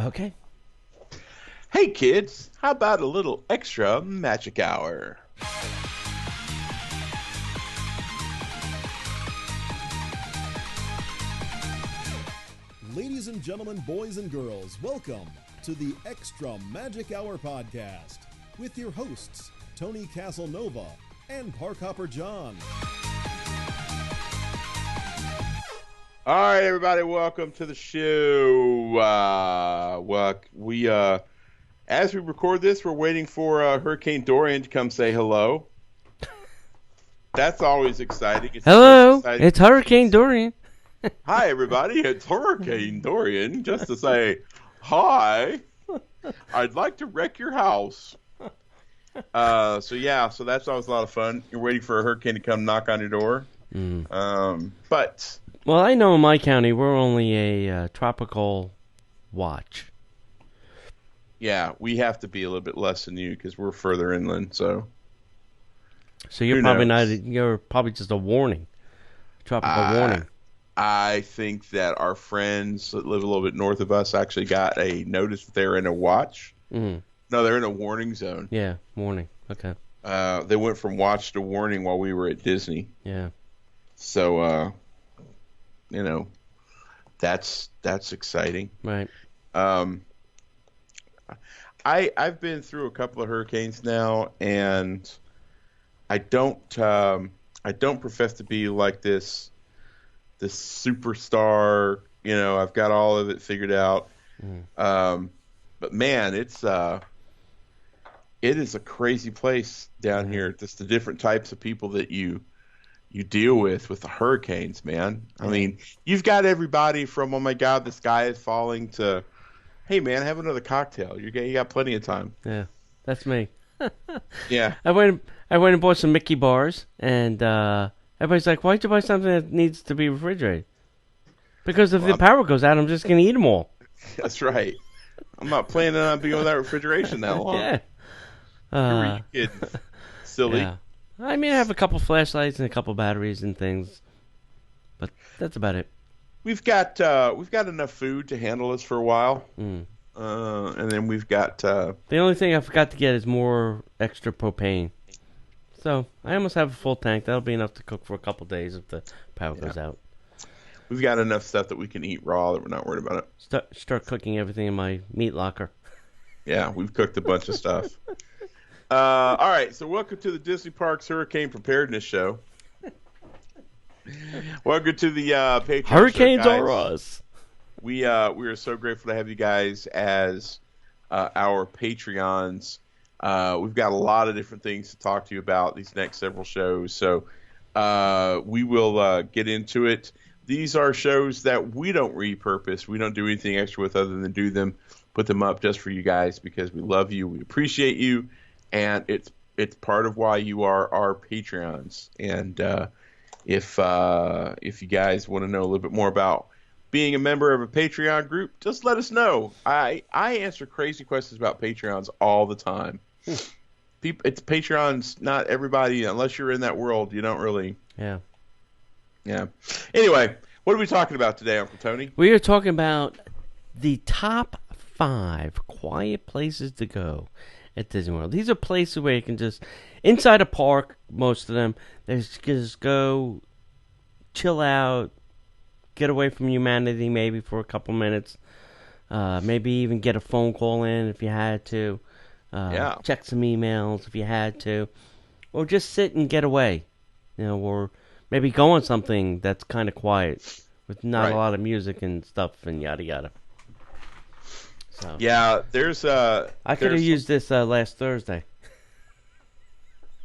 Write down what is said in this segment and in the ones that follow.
Okay. Hey kids, how about a little extra magic hour? Ladies and gentlemen, boys and girls, welcome to the Extra Magic Hour podcast with your hosts, Tony Casanova and Parkhopper John. All right, everybody, welcome to the show. As we record this, we're waiting for Hurricane Dorian to come say hello. That's always exciting. Hello, it's Hurricane Dorian. Hi, everybody, it's Hurricane Dorian. Just to say hi, I'd like to wreck your house. So that's always a lot of fun. You're waiting for a hurricane to come knock on your door. But Well, I know in my county we're only a tropical watch. yeah, we have to be a little bit less than you because we're further inland. So you're who probably knows? not. You're probably just a warning, tropical warning. I think that our friends that live a little bit north of us actually got a notice that they're in a watch. Mm. No, they're in a warning zone. Yeah, warning. Okay. They went from watch to warning while we were at Disney. Yeah. So, that's exciting. Right. I've been through a couple of hurricanes now, and I don't profess to be like this superstar. I've got all of it figured out. But man, it is a crazy place down here. Just the different types of people that you deal with the hurricanes, man. I mean, you've got everybody from, oh my God, the sky is falling, to, hey man, have another cocktail. You got plenty of time. Yeah, that's me. Yeah. I went and bought some Mickey bars, and everybody's like, "Why'd you buy something that needs to be refrigerated?" Because if the power goes out, I'm just gonna eat them all. That's right. I'm not planning on being without refrigeration that long. Yeah. Who are you kidding? Silly. Yeah. I mean, I have a couple flashlights and a couple batteries and things, but that's about it. We've got enough food to handle us for a while. Mm. And then we've got The only thing I forgot to get is more extra propane. So I almost have a full tank. That'll be enough to cook for a couple days if the power goes out. we've got enough stuff that we can eat raw that we're not worried about it. Start cooking everything in my meat locker. Yeah, we've cooked a bunch of stuff. All right, so welcome to the Disney Parks Hurricane Preparedness Show. Welcome to the Patreon Hurricanes show, guys. are us. We are so grateful to have you guys as our Patreons. We've got a lot of different things to talk to you about these next several shows, so we will get into it. These are shows that we don't repurpose. We don't do anything extra with other than do them, put them up just for you guys because we love you, we appreciate you, and it's part of why you are our Patreons. And if you guys want to know a little bit more about being a member of a Patreon group, just let us know. I answer crazy questions about Patreons all the time. It's Patreons, not everybody, unless you're in that world, you don't really. Yeah. Anyway, what are we talking about today, Uncle Tony? We are talking about the top 5 quiet places to go at Disney World. These are places where you can just, inside a park, most of them, just go chill out, get away from humanity maybe for a couple minutes, maybe even get a phone call in if you had to, check some emails if you had to, or just sit and get away, or maybe go on something that's kind of quiet with not a lot of music and stuff and yada yada. So yeah, I could have used this last Thursday.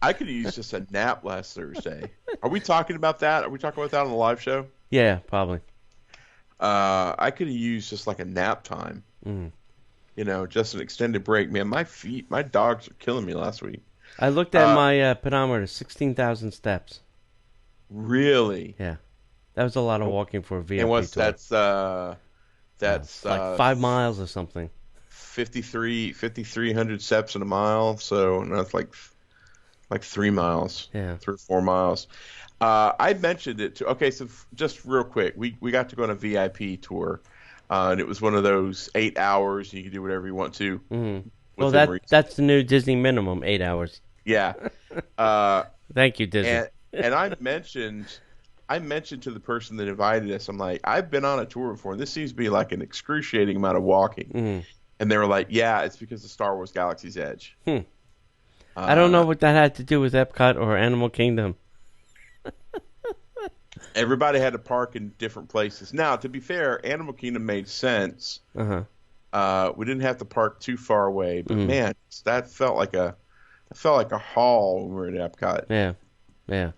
I could have used just a nap last Thursday. Are we talking about that? Are we talking about that on the live show? Yeah, probably. I could have used just like a nap time. Just an extended break. Man, my dogs are killing me last week. I looked at my pedometer, 16,000 steps. Really? Yeah. That was a lot of walking for a VIP and what's tour. That's like 5 miles or something. 5,300 steps in a mile, so that's like 3 miles. Yeah. 3 or 4 miles. I mentioned it too. Okay, so just real quick, we got to go on a VIP tour. and it was one of those 8 hours. You can do whatever you want to. Mm-hmm. Well, Within reason. that's the new Disney minimum, 8 hours. Yeah. Thank you, Disney. And I mentioned to the person that invited us, I'm like, I've been on a tour before, and this seems to be like an excruciating amount of walking. Mm-hmm. And they were like, yeah, it's because of Star Wars Galaxy's Edge. I don't know what that had to do with Epcot or Animal Kingdom. Everybody had to park in different places. Now, to be fair, Animal Kingdom made sense. We didn't have to park too far away, but man, that felt like a haul when we were at Epcot. Yeah.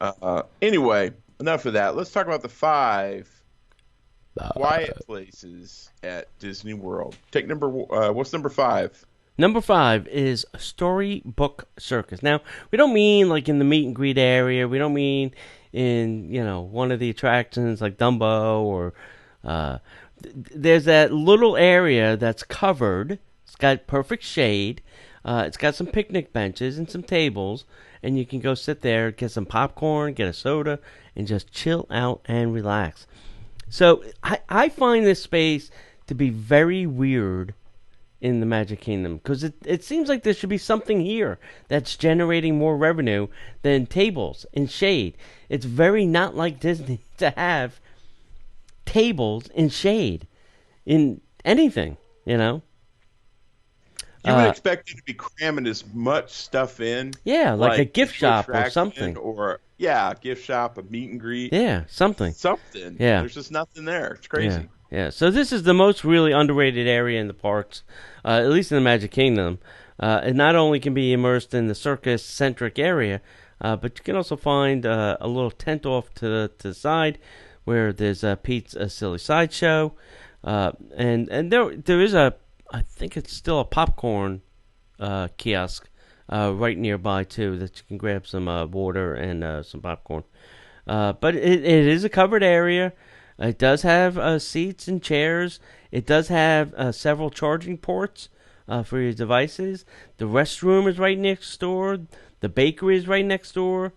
Anyway, enough of that. Let's talk about the 5 quiet places at Disney World. Take what's number 5? Number 5 is Storybook Circus. Now, we don't mean like in the meet and greet area. We don't mean in, one of the attractions like Dumbo or there's that little area that's covered. It's got perfect shade. It's got some picnic benches and some tables, and you can go sit there, get some popcorn, get a soda, and just chill out and relax. So I find this space to be very weird in the Magic Kingdom because it seems like there should be something here that's generating more revenue than tables in shade. It's very not like Disney to have tables in shade in anything, You would expect it to be cramming as much stuff in. Yeah, like a gift shop or something. Or, a gift shop, a meet and greet. Yeah, something. Something. Yeah. There's just nothing there. It's crazy. Yeah. So this is the most really underrated area in the parks, at least in the Magic Kingdom. It not only can be immersed in the circus-centric area, but you can also find a little tent off to the side where there's Pete's Silly Sideshow. And there is I think it's still a popcorn kiosk right nearby too that you can grab some water and some popcorn. But it is a covered area. It does have seats and chairs. It does have several charging ports for your devices. The restroom is right next door. The bakery is right next door.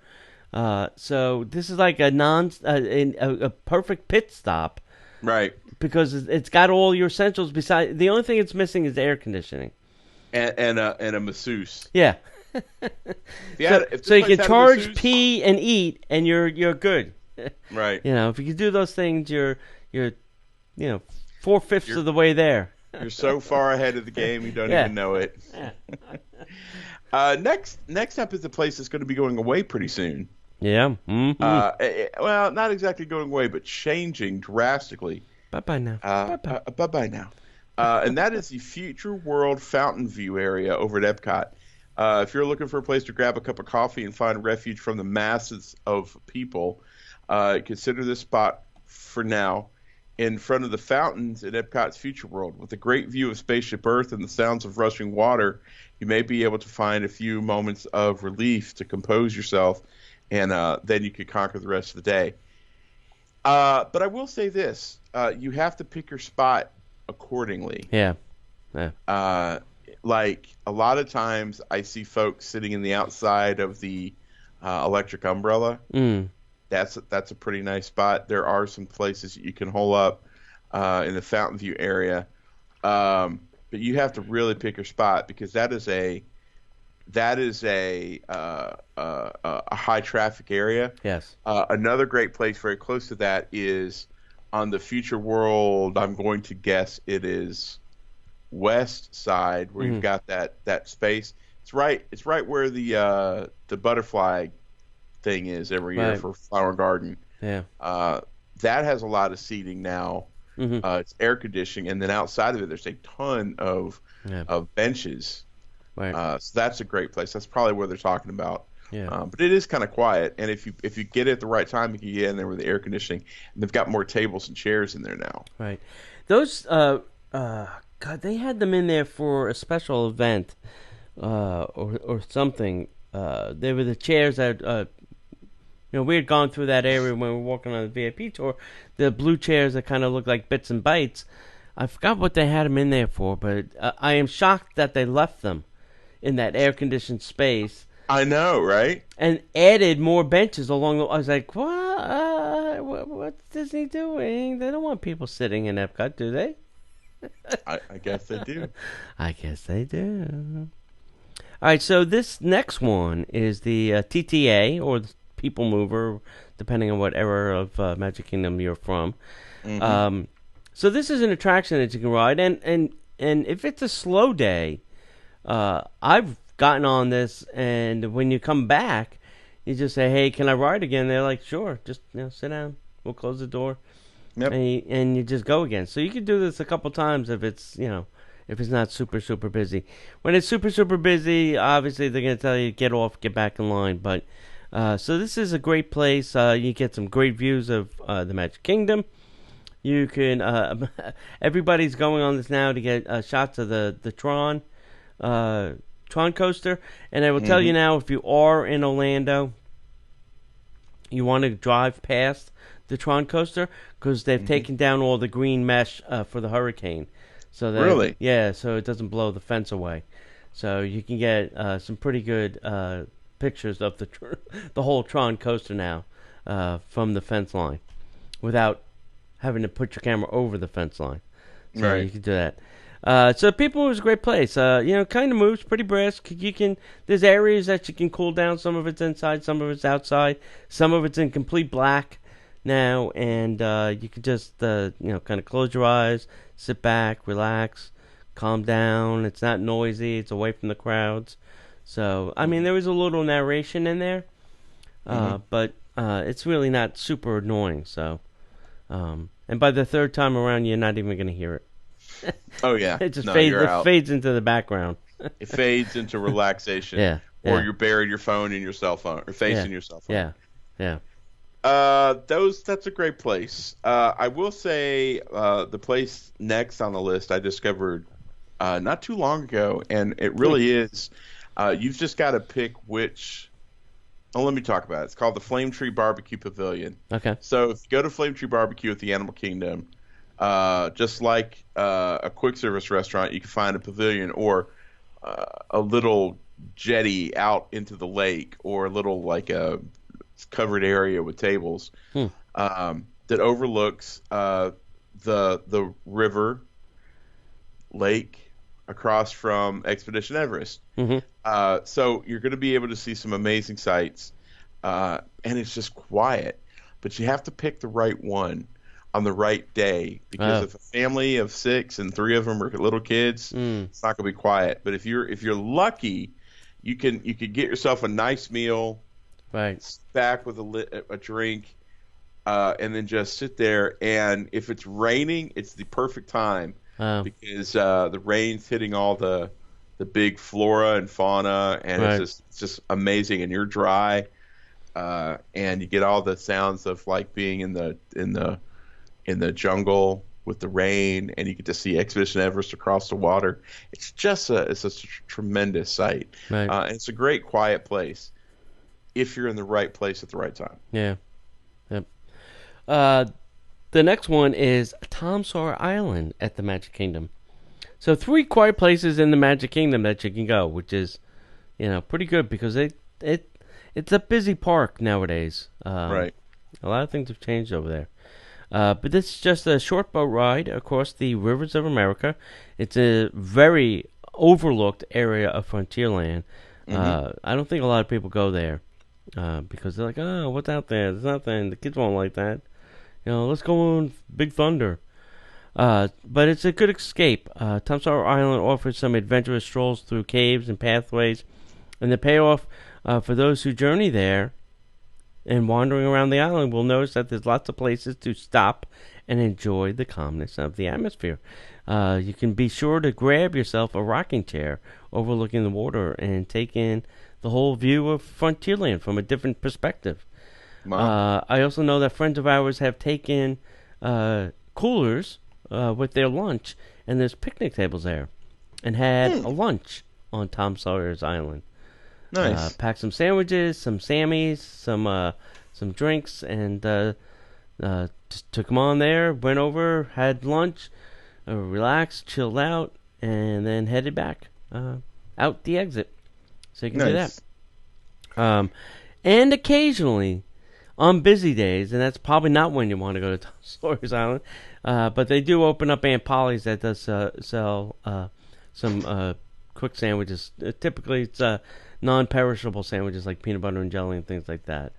So this is like a perfect pit stop. Right. Because it's got all your essentials. Besides, the only thing it's missing is the air conditioning and a masseuse. Yeah. So you can charge, pee, and eat, and you're good. Right. If you can do those things, you're 4/5 of the way there. You're so far ahead of the game, you don't even know it. Next up is the place that's going to be going away pretty soon. Yeah. Mm-hmm. Well, not exactly going away, but changing drastically. Bye-bye now. Bye-bye now. And that is the Future World Fountain View area over at Epcot. If you're looking for a place to grab a cup of coffee and find refuge from the masses of people, consider this spot for now. In front of the fountains at Epcot's Future World, with a great view of Spaceship Earth and the sounds of rushing water, you may be able to find a few moments of relief to compose yourself, and then you could conquer the rest of the day. But I will say this. You have to pick your spot accordingly. Yeah. Like, a lot of times I see folks sitting in the outside of the electric umbrella. That's a pretty nice spot. There are some places you can hole up in the Fountain View area. But you have to really pick your spot because that is a high traffic area. Yes. Another great place very close to that is on the Future World. I'm going to guess it is west side where you've got that space. It's right where the butterfly thing is every year for Flower Garden. Yeah. That has a lot of seating now. It's air conditioning, and then outside of it, there's a ton of benches. Right. So that's a great place. That's probably where they're talking about. Yeah. But it is kind of quiet, and if you get it at the right time, you can get in there with the air conditioning. And they've got more tables and chairs in there now. Right. Those God, they had them in there for a special event or something. They were the chairs that we had gone through that area when we were walking on the VIP tour. The blue chairs that kind of look like bits and bytes. I forgot what they had them in there for, but I am shocked that they left them in that air-conditioned space. I know, right? And added more benches along the... I was like, what's Disney doing? They don't want people sitting in Epcot, do they? I guess they do. I guess they do. All right, so this next one is the TTA, or the People Mover, depending on what era of Magic Kingdom you're from. Mm-hmm. So this is an attraction that you can ride, and if it's a slow day, I've gotten on this, and when you come back, you just say, "Hey, can I ride again?" They're like, "Sure, just sit down. We'll close the door." Yep. And you just go again. So you can do this a couple times if it's if it's not super super busy. When it's super super busy, obviously they're gonna tell you get off, get back in line. But so this is a great place. You get some great views of the Magic Kingdom. You can everybody's going on this now to get shots of the Tron coaster, and I will tell you now, if you are in Orlando, you want to drive past the Tron coaster because they've taken down all the green mesh for the hurricane. So that, Really? Yeah, so it doesn't blow the fence away. So you can get some pretty good pictures of the whole Tron coaster now from the fence line without having to put your camera over the fence line. So Right. you can do that. So People Mover is a great place. Kind of moves pretty brisk. There's areas that you can cool down. Some of it's inside, some of it's outside, some of it's in complete black now, and you can just kind of close your eyes, sit back, relax, calm down. It's not noisy. It's away from the crowds. So I mean, there is a little narration in there, but it's really not super annoying. So, and by the third time around, you're not even going to hear it. Oh yeah. It just you're out. fades into the background. It fades into relaxation. Yeah. Or yeah. you're buried your phone in your cell phone, or facing your cell phone. Yeah. That's a great place. I will say the place next on the list I discovered not too long ago, and it really is. You've just got to pick which. Oh, let me talk about it. It's called the Flame Tree BBQ Pavilion. Okay. So if you go to Flame Tree BBQ at the Animal Kingdom, just like a quick service restaurant, you can find a pavilion or a little jetty out into the lake, or a little like a covered area with tables that overlooks the river lake across from Expedition Everest. So you're going to be able to see some amazing sights, and it's just quiet. But you have to pick the right one on the right day, because if a family of 6 and 3 of them are little kids, it's not going to be quiet. But if you're lucky, you can get yourself a nice meal, Right. back with a drink, and then just sit there. And if it's raining, it's the perfect time because the rain's hitting all the big flora and fauna, and Right. it's just amazing. And you're dry, and you get all the sounds of like being in the jungle with the rain, and you get to see Expedition Everest across the water. It's just a tremendous sight. Right. And it's a great quiet place if you're in the right place at the right time. Yeah. Yep. The next one is Tom Sawyer Island at the Magic Kingdom. So 3 quiet places in the Magic Kingdom that you can go, which is, pretty good because it's a busy park nowadays. Right. A lot of things have changed over there. But this is just a short boat ride across the rivers of America. It's a very overlooked area of Frontierland. I don't think a lot of people go there because they're like, oh, what's out there? There's nothing. The kids won't like that. Let's go on Big Thunder. But it's a good escape. Tom Sawyer Island offers some adventurous strolls through caves and pathways. And the payoff for those who journey there and wandering around the island will notice that there's lots of places to stop and enjoy the calmness of the atmosphere. You can be sure to grab yourself a rocking chair overlooking the water and take in the whole view of Frontierland from a different perspective. Wow. I also know that friends of ours have taken coolers with their lunch, and there's picnic tables there, and had a lunch on Tom Sawyer's Island. Nice. Packed some sandwiches, some Sammies, some drinks, and just took them on there. Went over, had lunch, relaxed, chilled out, and then headed back out the exit. So you can do Nice. that. And occasionally, on busy days, and that's probably not when you want to go to Tom Sawyer's Island, But they do open up Aunt Polly's that does sell some quick sandwiches. Typically, it's non-perishable sandwiches like peanut butter and jelly and things like that.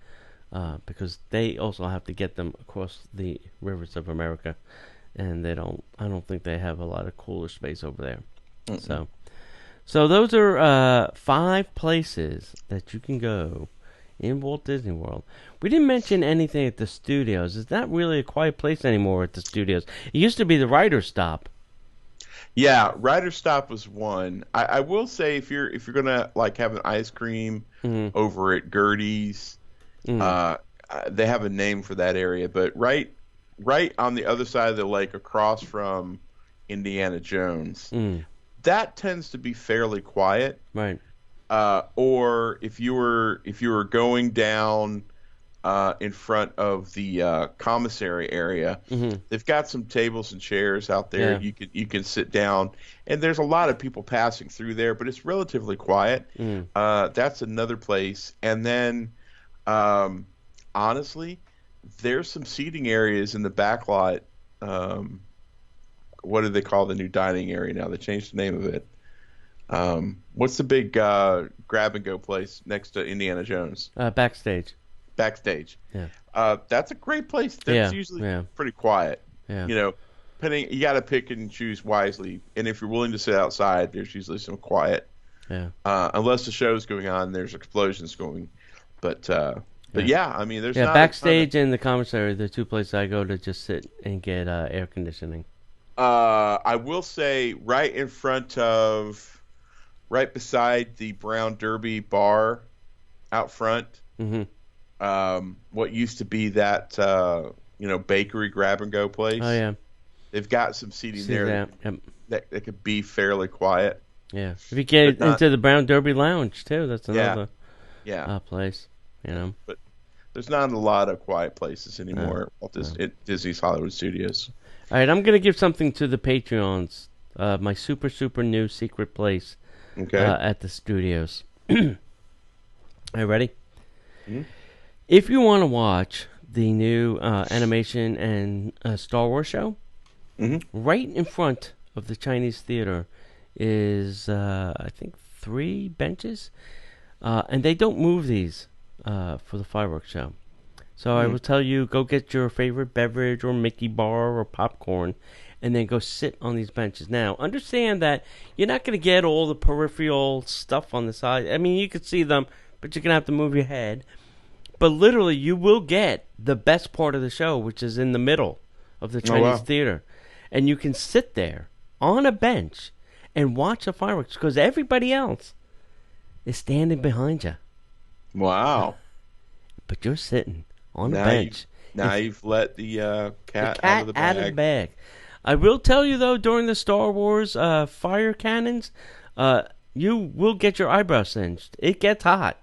Because they also have to get them across the rivers of America, and I don't think they have a lot of cooler space over there. Mm-mm. So those are 5 places that you can go in Walt Disney World. We didn't mention anything at the studios. It's not really a quiet place anymore at the studios. It used to be the Writer's Stop. Yeah, Writer's Stop was one. I will say if you're gonna like have an ice cream over at Gertie's, they have a name for that area, but right on the other side of the lake, across from Indiana Jones, that tends to be fairly quiet. Right. Or if you were going down in front of the commissary area, they've got some tables and chairs out there. Yeah. You can sit down, and there's a lot of people passing through there, but it's relatively quiet. That's another place. And then, honestly, there's some seating areas in the back lot. What do they call the new dining area now? They changed the name of it. What's the big grab and go place next to Indiana Jones? Backstage. Backstage. Yeah. That's a great place. That's usually pretty quiet. Yeah. You know, you got to pick and choose wisely. And if you're willing to sit outside, there's usually some quiet. Yeah. Unless the show's going on, there's explosions going. But yeah, I mean, there's not backstage and the commissary, the 2 places I go to just sit and get air conditioning. I will say right beside the Brown Derby bar out front, what used to be that bakery grab and go place. Oh yeah, they've got some seating there that could be fairly quiet. Yeah, if you get into the Brown Derby Lounge too, that's another place. You know, but there's not a lot of quiet places anymore at Disney's Hollywood Studios. All right, I'm gonna give something to the Patreons. My super new secret place. Okay. At the studios. Are you ready? Mm-hmm. If you want to watch the new animation and Star Wars show, right in front of the Chinese theater is, I think, 3 benches. And they don't move these for the fireworks show. So I will tell you, go get your favorite beverage or Mickey bar or popcorn, and then go sit on these benches. Now, understand that you're not going to get all the peripheral stuff on the side. I mean, you could see them, but you're going to have to move your head. But literally, you will get the best part of the show, which is in the middle of the Chinese theater. And you can sit there on a bench and watch the fireworks because everybody else is standing behind you. Wow. But you're sitting on the bench. You've let the cat out of the bag. I will tell you, though, during the Star Wars fire cannons, you will get your eyebrows singed. It gets hot.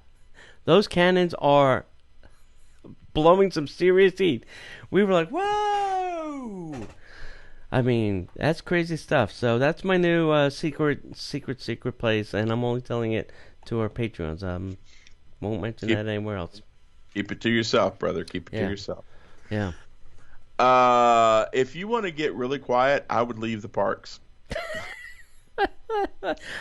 Those cannons are blowing some serious heat. We were like, whoa! I mean, that's crazy stuff. So that's my new secret place, and I'm only telling it to our Patreons. Won't mention that anywhere else. Keep it to yourself, brother. Keep it to yourself. Yeah. If you want to get really quiet, I would leave the parks.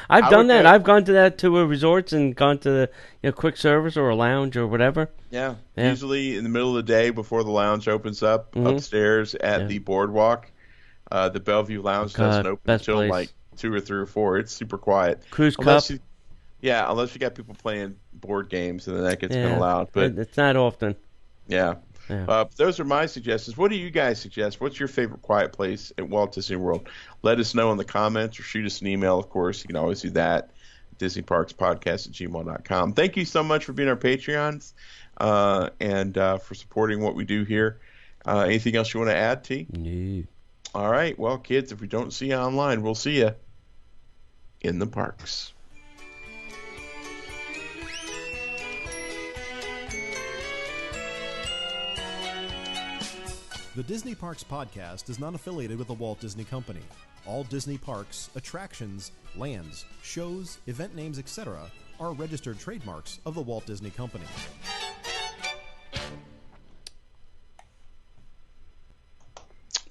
I've done that. I've gone to that to a resorts and gone to quick service or a lounge or whatever. Yeah. Usually in the middle of the day before the lounge opens up upstairs at the boardwalk. The Bellevue Lounge doesn't open until like 2 or 3 or 4. It's super quiet. Cruise Cup. Unless you got people playing board games, and then that gets kind of loud. But it's not often. Yeah. Those are my suggestions. What do you guys suggest? What's your favorite quiet place at Walt Disney World? Let us know in the comments or shoot us an email, of course. You can always do that. DisneyParksPodcast@gmail.com. Thank you so much for being our Patreons and for supporting what we do here. Anything else you want to add, T? No. All right. Well, kids, if we don't see you online, we'll see you in the parks. The Disney Parks Podcast is not affiliated with the Walt Disney Company. All Disney parks, attractions, lands, shows, event names, etc. are registered trademarks of the Walt Disney Company.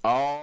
All